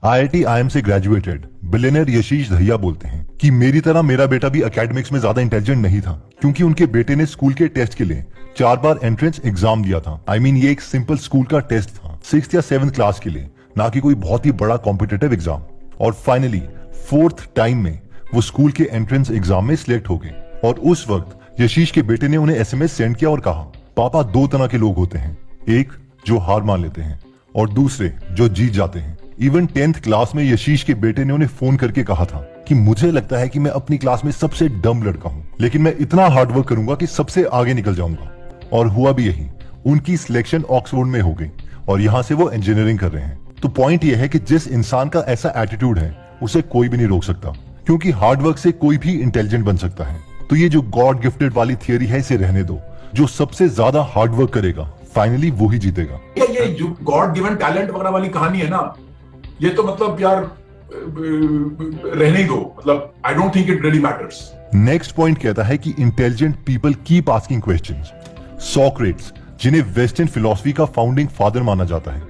IIT IM से graduated billionaire यशीश Dahiya बोलते हैं कि मेरी तरह मेरा बेटा भी एकेडमिक्स में ज्यादा इंटेलिजेंट नहीं था, क्योंकि उनके बेटे ने स्कूल के टेस्ट के लिए 4 बार एंट्रेंस एग्जाम दिया था। ये एक सिंपल स्कूल का टेस्ट था, 6th या 7th क्लास के लिए, ना कि कोई बहुत ही बड़ा कॉम्पिटिटिव एग्जाम। और फाइनली 4th टाइम में वो स्कूल के एंट्रेंस एग्जाम में सिलेक्ट हो गए। और उस वक्त यशीश के बेटे ने उन्हें एसएमएस सेंड किया और कहा, पापा 2 तरह के लोग होते हैं, एक जो हार मान लेते हैं और दूसरे जो जीत जाते हैं। इवन 10th क्लास में यशीश के बेटे ने उन्हें फोन करके कहा था कि मुझे लगता है कि मैं अपनी क्लास में सबसे डम लड़का हूँ, लेकिन मैं इतना हार्डवर्क करूंगा कि सबसे आगे निकल जाऊंगा। और हुआ भी यही, उनकी सिलेक्शन ऑक्सफोर्ड में हो गई और यहाँ से वो इंजीनियरिंग कर रहे हैं। तो पॉइंट ये है कि जिस इंसान का ऐसा एटीट्यूड है उसे कोई भी नहीं रोक सकता, क्योंकि हार्डवर्क से कोई भी इंटेलिजेंट बन सकता है। तो ये जो गॉड गिफ्टेड वाली थियरी है, इसे रहने दो। जो सबसे ज्यादा हार्डवर्क करेगा फाइनली वो ही जीतेगा। ये जो गॉड गिवन टैलेंट वगैरह वाली कहानी है ना, ये तो मतलब यार रहने ही दो, मतलब I don't think it really matters. Next point कहता है कि intelligent people keep asking questions. Socrates, जिन्हें वेस्टर्न फिलॉसफी का फाउंडिंग फादर माना जाता है,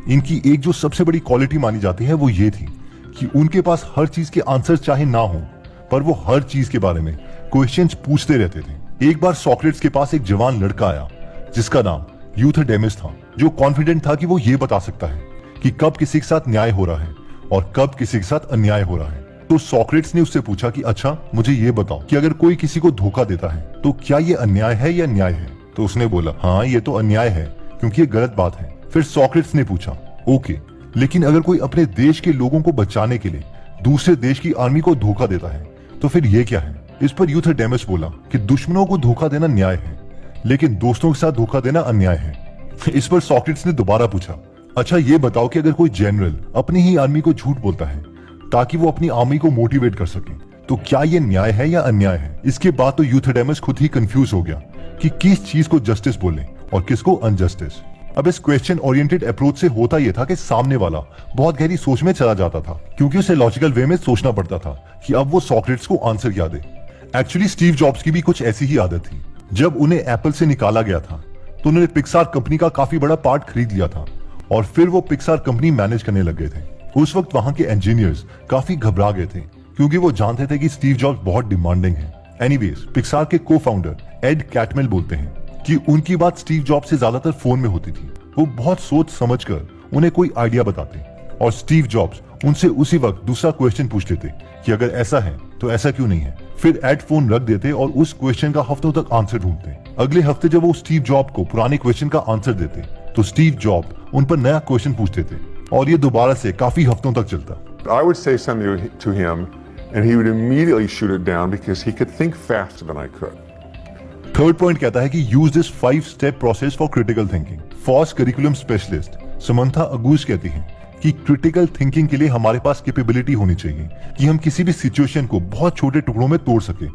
इनकी एक जो सबसे बड़ी क्वालिटी मानी जाती है वो ये थी कि उनके पास हर चीज के आंसर चाहे ना हो, पर वो हर चीज के बारे में क्वेश्चंस पूछते रहते थे। एक बार सॉक्रेट्स के पास एक जवान लड़का आया जिसका नाम यूथेडेमस था, जो कॉन्फिडेंट था कि वो ये बता सकता है कि कब किसी के साथ न्याय हो रहा है और कब किसी के साथ अन्याय हो रहा है। तो सॉक्रेट्स ने उससे पूछा कि अच्छा मुझे ये बताओ कि अगर कोई किसी को धोखा देता है तो क्या ये अन्याय है या न्याय है? तो उसने बोला, हाँ ये तो अन्याय है, क्योंकि ये गलत बात है। फिर सॉक्रेट्स ने पूछा, ओके, लेकिन अगर कोई अपने देश के लोगों को बचाने के लिए दूसरे देश की आर्मी को धोखा देता है तो फिर ये क्या है? इस पर यूथेडेमस बोला कि दुश्मनों को धोखा देना न्याय है, लेकिन दोस्तों के साथ धोखा देना अन्याय है। इस पर सॉक्रेट्स ने दोबारा पूछा, अच्छा ये बताओ कि अगर कोई जनरल अपनी ही आर्मी को झूठ बोलता है ताकि वो अपनी आर्मी को मोटिवेट कर सके, तो क्या ये न्याय है या अन्याय है? इसके बाद तो यूथेडेमस खुद ही कंफ्यूज हो गया कि किस चीज को जस्टिस बोले और किसको अनजस्टिस। अब इस क्वेश्चन ओरिएंटेड अप्रोच से होता यह था कि सामने वाला बहुत गहरी सोच में चला जाता था, क्योंकि उसे लॉजिकल वे में सोचना पड़ता था कि अब वो सॉक्रेट्स को आंसर क्या दे। एक्चुअली स्टीव जॉब्स की भी कुछ ऐसी ही आदत थी। जब उन्हें एप्पल से निकाला गया था तो उन्होंने पिक्सार कंपनी का काफी बड़ा पार्ट खरीद लिया था और फिर वो पिक्सार कंपनी मैनेज करने लग गए थे। उस वक्त वहां के इंजीनियर्स काफी घबरा गए थे, क्योंकि वो जानते थे कि स्टीव जॉब्स बहुत डिमांडिंग है। एनीवेज, पिक्सार के को फाउंडर एड कैटमेल बोलते हैं कि उनकी बात स्टीव जॉब्स से ज्यादातर फोन में होती थी। वो बहुत सोच समझकर उन्हें कोई आइडिया बताते और स्टीव जॉब्स उनसे उसी वक्त दूसरा क्वेश्चन पूछ लेते कि अगर ऐसा है तो ऐसा क्यों नहीं है। फिर एड फोन रख देते और उस क्वेश्चन का हफ्तों तक आंसर ढूंढते। अगले हफ्ते जब वो स्टीव जॉब को पुराने क्वेश्चन का आंसर देते तो स्टीव जॉब उन पर नया क्वेश्चन पूछते थे और ये दोबारा से काफी हफ्तों तक चलता। I would say something to him and he would immediately shoot it down because he could think faster than I could. Third point कहता है कि use this 5 step process for critical thinking. फॉस करिकुलम स्पेशलिस्ट समंथा अगूज कहती हैं कि critical thinking के लिए हमारे पास कैपेबिलिटी होनी चाहिए कि हम किसी भी सिचुएशन को बहुत छोटे टुकड़ों में तोड़ सके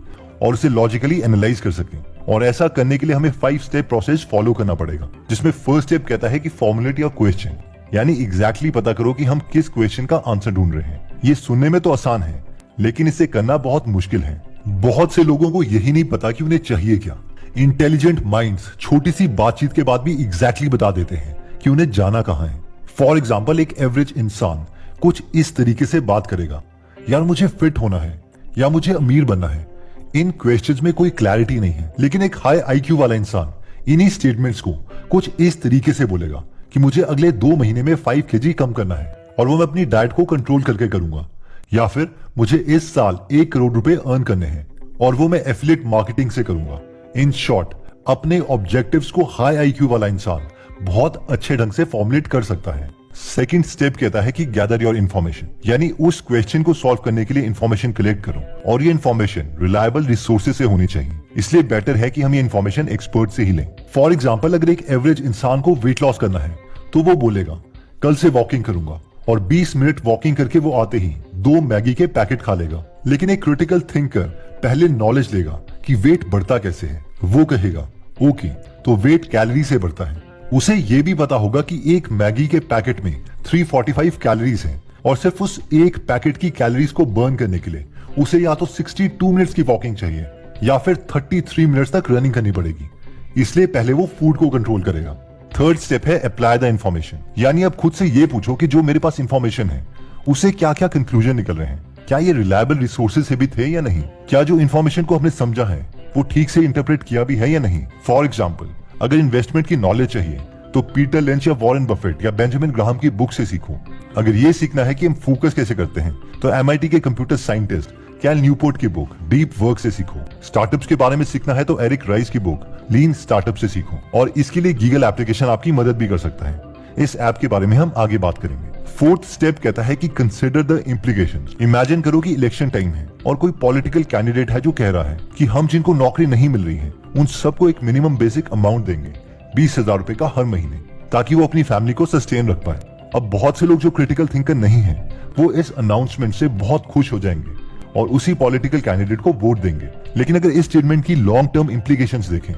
और उसे लॉजिकली एनालाइज कर सकें। और ऐसा करने के लिए हमें 5 स्टेप प्रोसेस फॉलो करना पड़ेगा, जिसमें फर्स्ट स्टेप कहता है कि फॉर्मुलेट योर क्वेश्चन, यानी एग्जैक्टली पता करो कि हम किस क्वेश्चन का आंसर ढूंढ रहे हैं। ये सुनने में तो आसान है, लेकिन इसे करना बहुत मुश्किल है। बहुत से लोगों को यही नहीं पता कि उन्हें चाहिए क्या। इंटेलिजेंट माइंड्स छोटी सी बातचीत के बाद भी एग्जैक्टली बता देते हैं कि उन्हें जाना कहाँ है। फॉर एग्जाम्पल, एक एवरेज इंसान कुछ इस तरीके से बात करेगा, यार मुझे फिट होना है या मुझे अमीर बनना है। इन क्वेश्चंस में कोई क्लैरिटी नहीं है, लेकिन एक हाई आईक्यू वाला इंसान इन्हीं स्टेटमेंट्स को कुछ इस तरीके से बोलेगा कि मुझे अगले 2 महीने में 5 kg कम करना है और वो मैं अपनी डाइट को कंट्रोल करके करूंगा, या फिर मुझे इस साल 1 करोड़ रुपए अर्न करने हैं और वो मैं एफिलिएट मार्केटिंग से करूंगा। इन शॉर्ट, अपने ऑब्जेक्टिव्स को हाई आईक्यू वाला इंसान बहुत अच्छे ढंग से फॉर्मुलेट कर सकता है। सेकंड स्टेप कहता है कि गैदर योर इन्फॉर्मेशन, यानी उस क्वेश्चन को सॉल्व करने के लिए इन्फॉर्मेशन कलेक्ट करो और ये इन्फॉर्मेशन रिलायबल रिसोर्सेज से होनी चाहिए। इसलिए बेटर है कि हम ये इन्फॉर्मेशन एक्सपर्ट से ही लें। फॉर एग्जाम्पल, अगर एक एवरेज इंसान को वेट लॉस करना है तो वो बोलेगा कल से वॉकिंग करूंगा और 20 मिनट वॉकिंग करके वो आते ही 2 मैगी के पैकेट खा लेगा। लेकिन एक क्रिटिकल थिंकर पहले नॉलेज लेगा कि वेट बढ़ता कैसे है। वो कहेगा ओके, तो वेट कैलोरी से बढ़ता है। उसे ये भी पता होगा कि एक मैगी के पैकेट में 345 कैलोरीज हैं और सिर्फ उस एक पैकेट की कैलोरीज को बर्न करने के लिए उसे या तो 62 मिनट्स की वॉकिंग चाहिए या फिर 33 मिनट्स तक रनिंग करनी पड़ेगी। इसलिए पहले वो फूड को कंट्रोल करेगा। थर्ड स्टेप है अप्लाई द इंफॉर्मेशन, यानी अब खुद से ये पूछो कि जो मेरे पास इंफॉर्मेशन है उसे क्या क्या कंक्लूजन निकल रहे हैं, क्या ये रिलायबल रिसोर्सेज से भी थे या नहीं, क्या जो इन्फॉर्मेशन को हमने समझा है वो ठीक से इंटरप्रेट किया भी है या नहीं। फॉर एग्जाम्पल, अगर इन्वेस्टमेंट की नॉलेज चाहिए तो पीटर लिंच या वॉरेन बफेट या बेंजामिन ग्राहम की बुक से सीखो। अगर ये सीखना है कि हम फोकस कैसे करते हैं तो MIT के कंप्यूटर साइंटिस्ट कैल न्यूपोर्ट की बुक डीप वर्क से सीखो। स्टार्टअप्स के बारे में सीखना है तो एरिक राइस की बुक लीन स्टार्टअप से सीखो। और इसके लिए गीगल एप्लीकेशन आपकी मदद भी कर सकता है। इस ऐप के बारे में हम आगे बात करेंगे। फोर्थ स्टेप कहता है कि कंसिडर द इम्प्लीकेशंस। इमेजिन करो कि इलेक्शन टाइम है और कोई पॉलिटिकल कैंडिडेट है जो कह रहा है कि हम जिनको नौकरी नहीं मिल रही है उन सबको एक मिनिमम बेसिक अमाउंट देंगे 20,000 रुपए का हर महीने, ताकि वो अपनी फैमिली को सस्टेन रख पाए। अब बहुत से लोग जो क्रिटिकल थिंकर नहीं है वो इस अनाउंसमेंट से बहुत खुश हो जाएंगे और उसी पॉलिटिकल कैंडिडेट को वोट देंगे। लेकिन अगर इस स्टेटमेंट की लॉन्ग टर्म इम्प्लीकेशंस देखें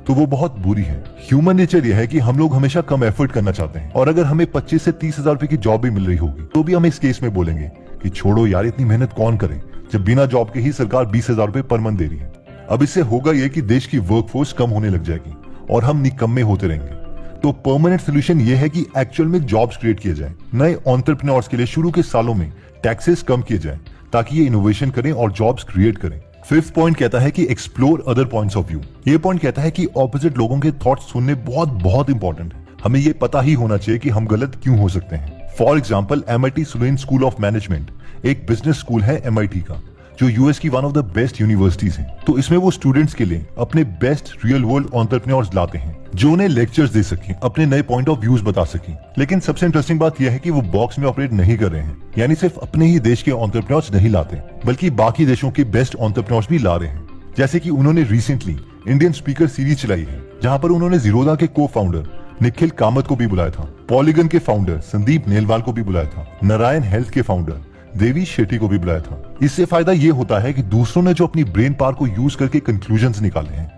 तो वो बहुत बुरी है। ह्यूमन नेचर यह है कि हम लोग हमेशा कम एफर्ट करना चाहते हैं और अगर हमें 25 से 30,000 रुपए की जॉब भी मिल रही होगी तो भी हम इस केस में बोलेंगे कि छोड़ो यार, इतनी मेहनत कौन करे जब बिना जॉब के ही सरकार 20,000 रुपए पर मंथ दे रही है। अब इससे होगा ये कि देश की वर्कफोर्स कम होने लग जाएगी और हम निकम्मे होते रहेंगे। तो परमानेंट सोल्यूशन ये है कि एक्चुअल में जॉब्स क्रिएट किए जाएं। नए एंटरप्रेन्योर्स के लिए शुरू के सालों में टैक्सेस कम किए जाएं ताकि ये इनोवेशन करें और जॉब्स क्रिएट करें। फिफ्थ पॉइंट कहता है कि explore other points of view. ये पॉइंट कहता है कि ऑपोजिट लोगों के थॉट्स सुनने बहुत बहुत इंपॉर्टेंट है। हमें ये पता ही होना चाहिए कि हम गलत क्यों हो सकते हैं। For example, MIT Sloan school of management एक बिजनेस स्कूल है MIT का, जो यूएस की one of the best universities है। तो इसमें वो स्टूडेंट्स के लिए अपने बेस्ट रियल वर्ल्ड एंटरप्रेन्योर्स लाते हैं जो उन्हें लेक्चर्स दे सकें, अपने नए पॉइंट ऑफ व्यूज बता सकें। लेकिन सबसे इंटरेस्टिंग बात यह है कि वो बॉक्स में ऑपरेट नहीं कर रहे हैं, यानी सिर्फ अपने ही देश के एंटरप्रेन्योर्स नहीं लाते बल्कि बाकी देशों के बेस्ट एंटरप्रेन्योर्स भी ला रहे हैं। जैसे कि उन्होंने रिसेंटली इंडियन स्पीकर सीरीज चलाई है जहां पर उन्होंने जीरोधा के को फाउंडर निखिल कामत को भी बुलाया था, पॉलीगन के फाउंडर संदीप नेलवाल को भी बुलाया था, नारायण हेल्थ के फाउंडर देवी शेट्टी को भी बुलाया था। इससे फायदा ये होता है कि दूसरों ने जो अपनी ब्रेन पावर को यूज करके कंक्लूजन्स निकाले हैं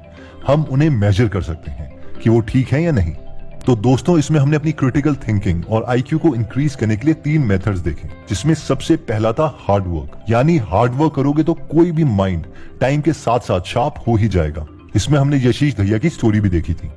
हम उन्हें मेजर कर सकते हैं कि वो ठीक है या नहीं। तो दोस्तों, इसमें हमने अपनी क्रिटिकल थिंकिंग और IQ को इंक्रीज करने के लिए 3 मेथड्स देखे, जिसमें सबसे पहला था हार्ड वर्क। यानी हार्ड वर्क करोगे तो कोई भी माइंड टाइम के साथ साथ शार्प हो ही जाएगा। इसमें हमने यशीश दहिया की स्टोरी भी देखी थी।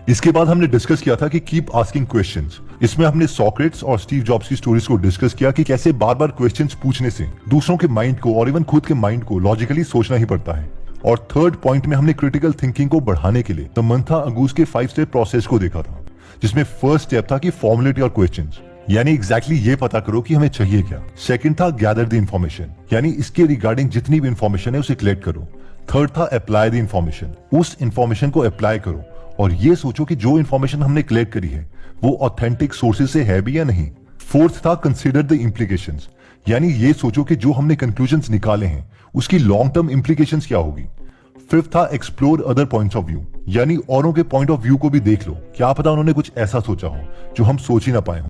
इसके बाद हमने डिस्कस किया था कि कीप आस्किंग क्वेश्चंस। इसमें हमने सॉक्रेट्स और स्टीव जॉब्स की स्टोरीज को डिस्कस किया कि कैसे बार बार क्वेश्चंस पूछने से दूसरों के माइंड को और इवन खुद के माइंड को लॉजिकली सोचना ही पड़ता है। और थर्ड पॉइंट में हमने क्रिटिकल थिंकिंग को बढ़ाने के लिए समंथा अंगूस के 5 स्टेप प्रोसेस को देखा था, जिसमें फर्स्ट स्टेप था कि फॉर्मुलेट योर क्वेश्चंस, यानी एग्जैक्टली ये पता करो कि हमें चाहिए क्या। सेकंड था गैदर द इन्फॉर्मेशन, यानी इसके रिगार्डिंग जितनी भी इन्फॉर्मेशन है उसे कलेक्ट करो। थर्ड था अप्लाई द इन्फॉर्मेशन, उस इन्फॉर्मेशन को अप्लाई करो और ये सोचो कि जो इन्फॉर्मेशन हमने कलेक्ट करी है वो ऑथेंटिक सोर्सेज से है भी या नहीं। फोर्थ था कंसीडर द इम्प्लीकेशंस, यानी ये सोचो कि जो हमने कंक्लूजन्स निकाले हैं उसकी लॉन्ग टर्म इम्प्लीकेशंस क्या होगी। फिफ्थ था explore other points of view, यानी औरों के पॉइंट ऑफ व्यू को भी देख लो, क्या पता उन्होंने कुछ ऐसा सोचा हो जो हम सोच ही ना पाए हो।